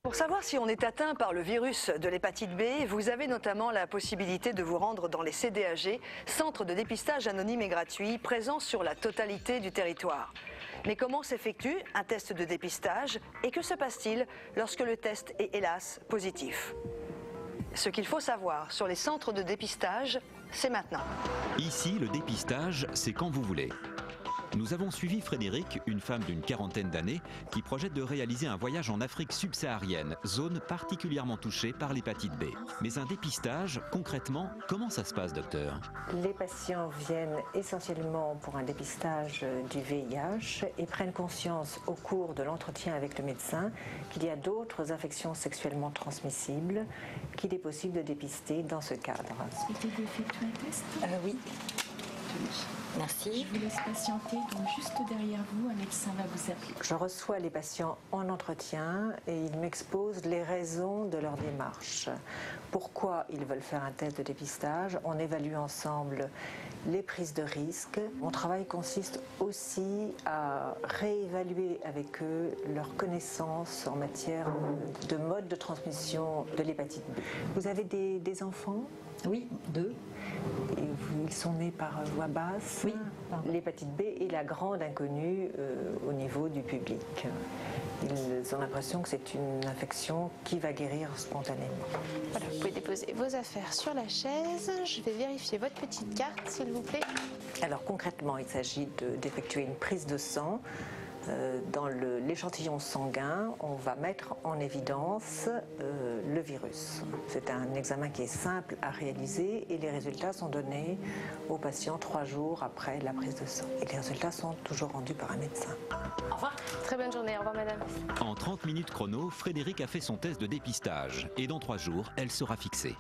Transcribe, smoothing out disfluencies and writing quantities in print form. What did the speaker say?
Pour savoir si on est atteint par le virus de l'hépatite B, vous avez notamment la possibilité de vous rendre dans les CDAG, centres de dépistage anonyme et gratuit, présents sur la totalité du territoire. Mais comment s'effectue un test de dépistage et que se passe-t-il lorsque le test est hélas positif? Ce qu'il faut savoir sur les centres de dépistage, c'est maintenant. Ici, le dépistage, c'est quand vous voulez. Nous avons suivi Frédéric, une femme d'une quarantaine d'années, qui projette de réaliser un voyage en Afrique subsaharienne, zone particulièrement touchée par l'hépatite B. Mais un dépistage, concrètement, comment ça se passe, docteur? Les patients viennent essentiellement pour un dépistage du VIH et prennent conscience au cours de l'entretien avec le médecin qu'il y a d'autres infections sexuellement transmissibles qu'il est possible de dépister dans ce cadre. Souhaitez-vous effectuer un test? Oui. Merci. Je vous laisse patienter, donc juste derrière vous, un médecin va vous appeler. Je reçois les patients en entretien et ils m'exposent les raisons de leur démarche. Pourquoi ils veulent faire un test de dépistage? On évalue ensemble les prises de risque. Mon travail consiste aussi à réévaluer avec eux leurs connaissances en matière de mode de transmission de l'hépatite B. Vous avez des enfants? Oui, 2. Et ils sont nés par voie basse. Oui. L'hépatite B est la grande inconnue au niveau du public. Ils ont l'impression que c'est une infection qui va guérir spontanément. Voilà, vous pouvez déposer vos affaires sur la chaise. Je vais vérifier votre petite carte, s'il vous plaît. Alors concrètement, il s'agit d'effectuer une prise de sang. Dans l'échantillon sanguin, on va mettre en évidence le virus. C'est un examen qui est simple à réaliser et les résultats sont donnés aux patients 3 jours après la prise de sang. Et les résultats sont toujours rendus par un médecin. Au revoir. Très bonne journée. Au revoir, madame. En 30 minutes chrono, Frédéric a fait son test de dépistage. Et dans 3 jours, elle sera fixée.